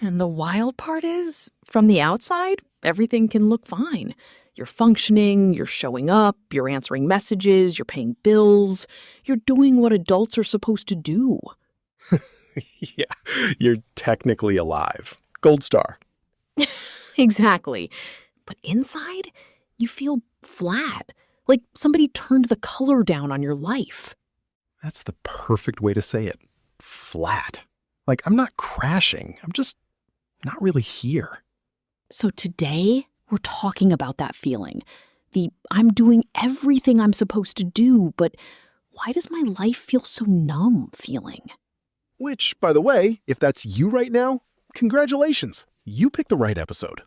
And the wild part is, from the outside, everything can look fine. You're functioning, you're showing up, you're answering messages, you're paying bills, you're doing what adults are supposed to do. Yeah, you're technically alive. Gold star. Exactly. But inside, you feel flat, like somebody turned the color down on your life. That's the perfect way to say it. Flat. Like, I'm not crashing. I'm just not really here. So today, we're talking about that feeling. The I'm doing everything I'm supposed to do, but why does my life feel so numb feeling? Which, by the way, if that's you right now, congratulations. You picked the right episode.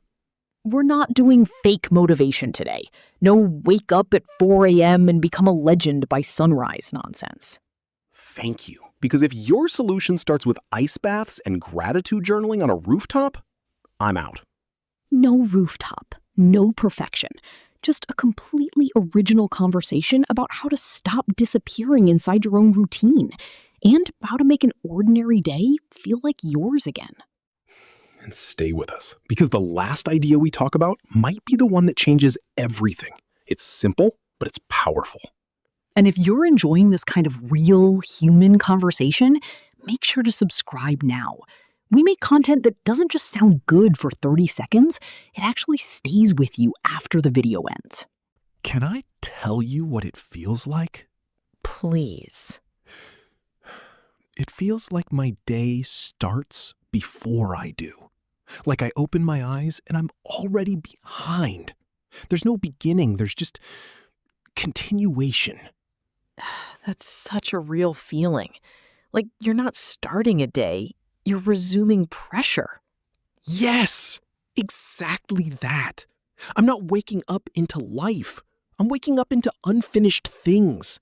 We're not doing fake motivation today. No wake up at 4 a.m. and become a legend by sunrise nonsense. Thank you. Because if your solution starts with ice baths and gratitude journaling on a rooftop, I'm out. No rooftop, no perfection. Just a completely original conversation about how to stop disappearing inside your own routine and how to make an ordinary day feel like yours again. And stay with us, because the last idea we talk about might be the one that changes everything. It's simple, but it's powerful. And if you're enjoying this kind of real human conversation, make sure to subscribe now. We make content that doesn't just sound good for 30 seconds, it actually stays with you after the video ends. Can I tell you what it feels like? Please. It feels like my day starts before I do. Like I open my eyes and I'm already behind. There's no beginning, there's just continuation. That's such a real feeling. Like you're not starting a day, you're resuming pressure. Yes, exactly that. I'm not waking up into life. I'm waking up into unfinished things.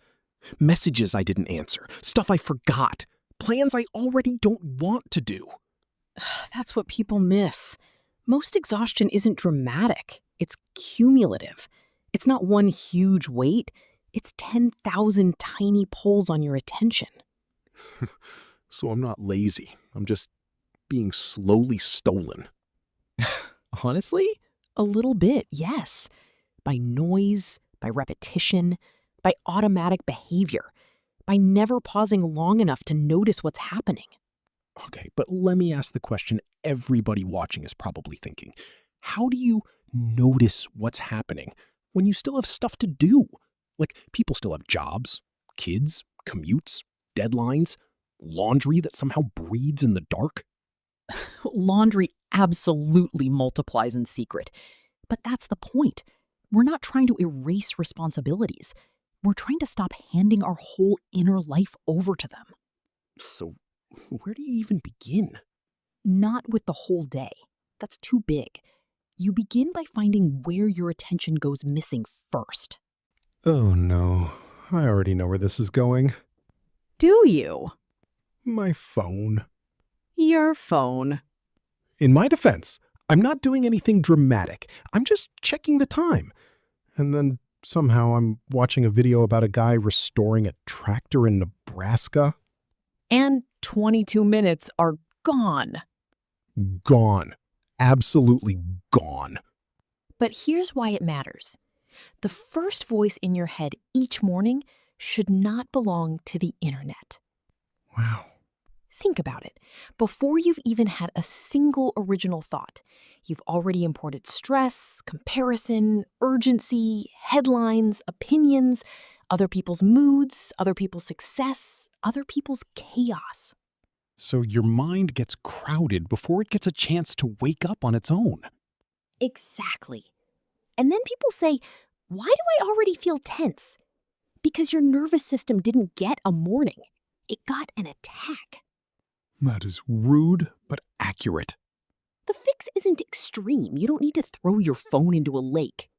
Messages I didn't answer, stuff I forgot, plans I already don't want to do. That's what people miss. Most exhaustion isn't dramatic. It's cumulative. It's not one huge weight. It's 10,000 tiny pulls on your attention. So I'm not lazy. I'm just being slowly stolen. Honestly, a little bit, yes. By noise, by repetition, by automatic behavior, by never pausing long enough to notice what's happening. Okay, but let me ask the question everybody watching is probably thinking. How do you notice what's happening when you still have stuff to do? Like, people still have jobs, kids, commutes, deadlines, laundry that somehow breeds in the dark. Laundry absolutely multiplies in secret. But that's the point. We're not trying to erase responsibilities. We're trying to stop handing our whole inner life over to them. So where do you even begin? Not with the whole day. That's too big. You begin by finding where your attention goes missing first. Oh no, I already know where this is going. Do you? My phone. Your phone. In my defense, I'm not doing anything dramatic. I'm just checking the time. And then somehow I'm watching a video about a guy restoring a tractor in Nebraska. And 22 minutes are gone. Gone. Absolutely gone. But here's why it matters. The first voice in your head each morning should not belong to the internet. Wow. Think about it. Before you've even had a single original thought, you've already imported stress, comparison, urgency, headlines, opinions, other people's moods, other people's success, other people's chaos. So your mind gets crowded before it gets a chance to wake up on its own. Exactly. And then people say, why do I already feel tense? Because your nervous system didn't get a morning. It got an attack. That is rude, but accurate. The fix isn't extreme. You don't need to throw your phone into a lake.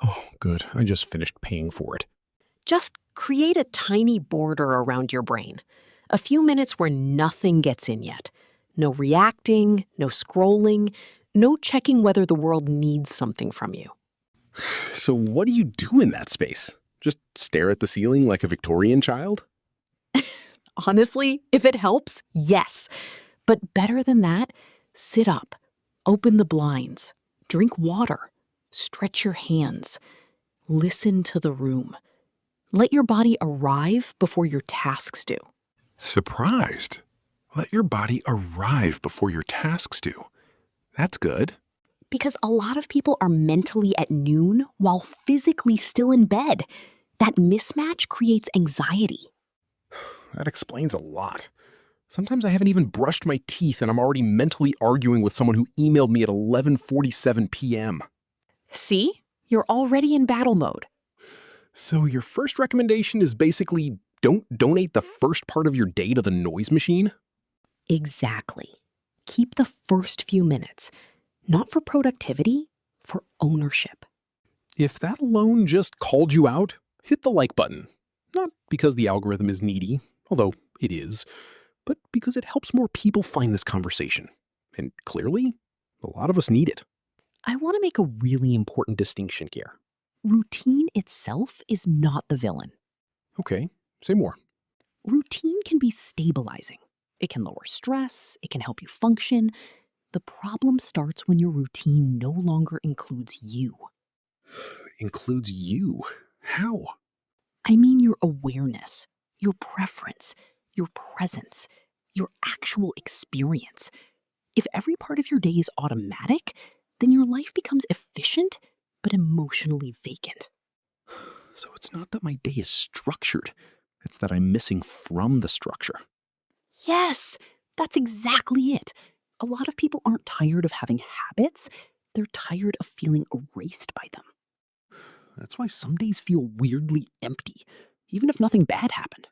Oh, good. I just finished paying for it. Just create a tiny border around your brain. A few minutes where nothing gets in yet. No reacting, no scrolling, no checking whether the world needs something from you. So what do you do in that space? Just stare at the ceiling like a Victorian child? Honestly, if it helps, yes. But better than that, Sit up, open the blinds, drink water, stretch your hands, listen to the room. Let your body arrive before your tasks do. Surprised. Let your body arrive before your tasks do. That's good. Because a lot of people are mentally at noon while physically still in bed. That mismatch creates anxiety. That explains a lot. Sometimes I haven't even brushed my teeth and I'm already mentally arguing with someone who emailed me at 11:47 p.m. See? You're already in battle mode. So your first recommendation is basically don't donate the first part of your day to the noise machine? Exactly. Keep the first few minutes, not for productivity, for ownership. If that alone just called you out, hit the like button. Not because the algorithm is needy, although it is, but because it helps more people find this conversation. And clearly, a lot of us need it. I want to make a really important distinction here. Routine itself is not the villain. Okay, say more. Routine can be stabilizing. It can lower stress, it can help you function. The problem starts when your routine no longer includes you. Includes you? How? I mean your awareness, your preference, your presence, your actual experience. If every part of your day is automatic, then your life becomes efficient but emotionally vacant. So it's not that my day is structured, it's that I'm missing from the structure. Yes, that's exactly it. A lot of people aren't tired of having habits, they're tired of feeling erased by them. That's why some days feel weirdly empty, even if nothing bad happened.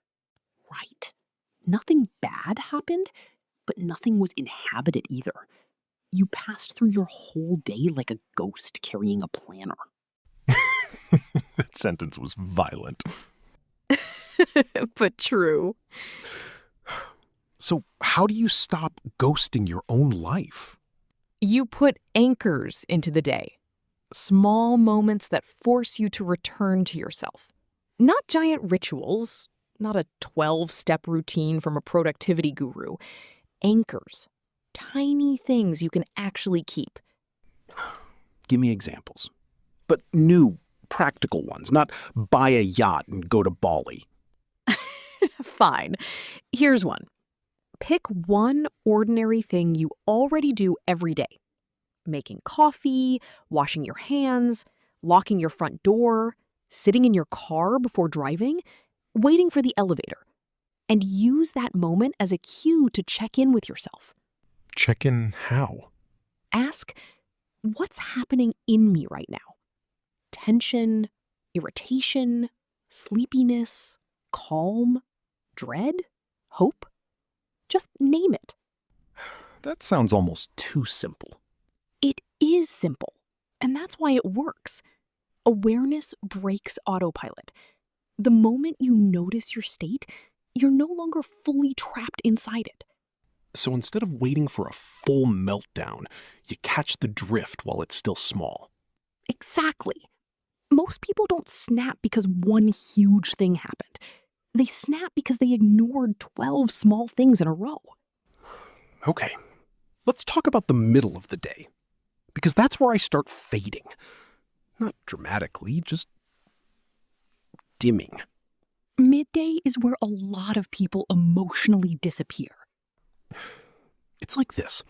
Right. Nothing bad happened, but nothing was inhabited either. You passed through your whole day like a ghost carrying a planner. That sentence was violent. But true. So how do you stop ghosting your own life? You put anchors into the day. Small moments that force you to return to yourself. Not giant rituals, not a 12-step routine from a productivity guru. Anchors. Tiny things you can actually keep. Give me examples. But new, practical ones, not buy a yacht and go to Bali. Fine. Here's one. Pick one ordinary thing you already do every day. Making coffee, washing your hands, locking your front door, sitting in your car before driving, waiting for the elevator. And use that moment as a cue to check in with yourself. Check in how? Ask, what's happening in me right now? Tension, irritation, sleepiness, calm, dread, hope? Just name it. That sounds almost too simple. It is simple, and that's why it works. Awareness breaks autopilot. The moment you notice your state, you're no longer fully trapped inside it. So instead of waiting for a full meltdown, you catch the drift while it's still small. Exactly. Most people don't snap because one huge thing happened. They snap because they ignored 12 small things in a row. Okay, let's talk about the middle of the day. Because that's where I start fading. Not dramatically, just dimming. Midday is where a lot of people emotionally disappear. It's like this.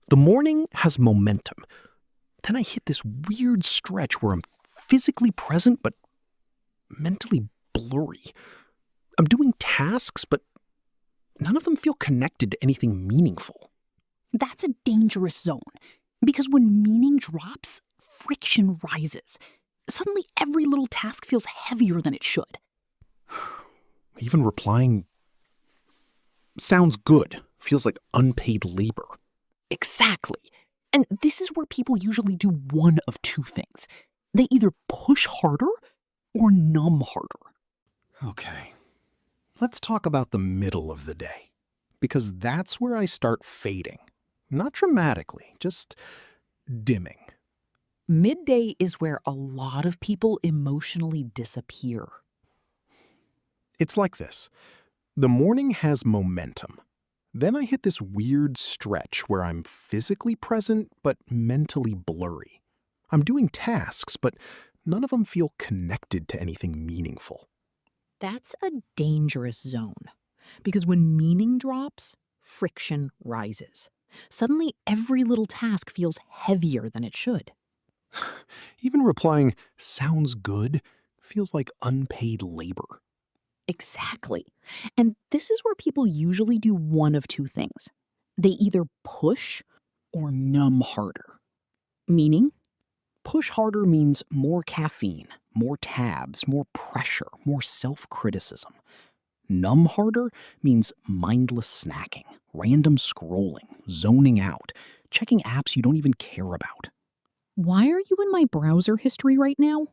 The morning has momentum. Then I hit this weird stretch where I'm physically present but mentally blurry. I'm doing tasks, but none of them feel connected to anything meaningful. That's a dangerous zone, because when meaning drops, friction rises. Suddenly every little task feels heavier than it should. Even replying sounds good. Feels like unpaid labor. Exactly. And this is where people usually do one of two things. They either push harder or numb harder. Okay. Let's talk about the middle of the day. Because that's where I start fading. Not dramatically, just dimming. Midday is where a lot of people emotionally disappear. It's like this. The morning has momentum. Then I hit this weird stretch where I'm physically present but mentally blurry. I'm doing tasks, but none of them feel connected to anything meaningful. That's a dangerous zone. Because when meaning drops, friction rises. Suddenly, every little task feels heavier than it should. Even replying, sounds good, feels like unpaid labor. Exactly. And this is where people usually do one of two things. They either push, Or numb harder. meaning, Push harder means more caffeine, more tabs, more pressure, more self-criticism. Numb harder means mindless snacking, random scrolling, zoning out, checking apps you don't even care about. why are you in my browser history right now?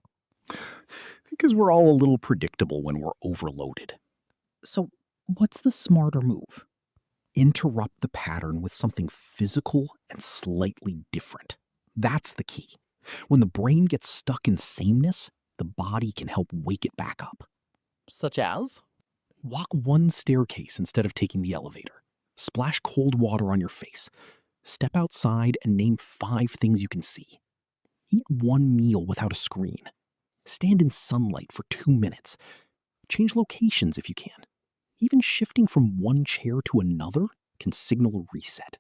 Because we're all a little predictable when we're overloaded. So, what's the smarter move? Interrupt the pattern with something physical and slightly different. That's the key. When the brain gets stuck in sameness, the body can help wake it back up. Such as? Walk one staircase instead of taking the elevator. Splash cold water on your face. Step outside and name 5 things you can see. Eat one meal without a screen. Stand in sunlight for 2 minutes. Change locations if you can. Even shifting from one chair to another can signal a reset.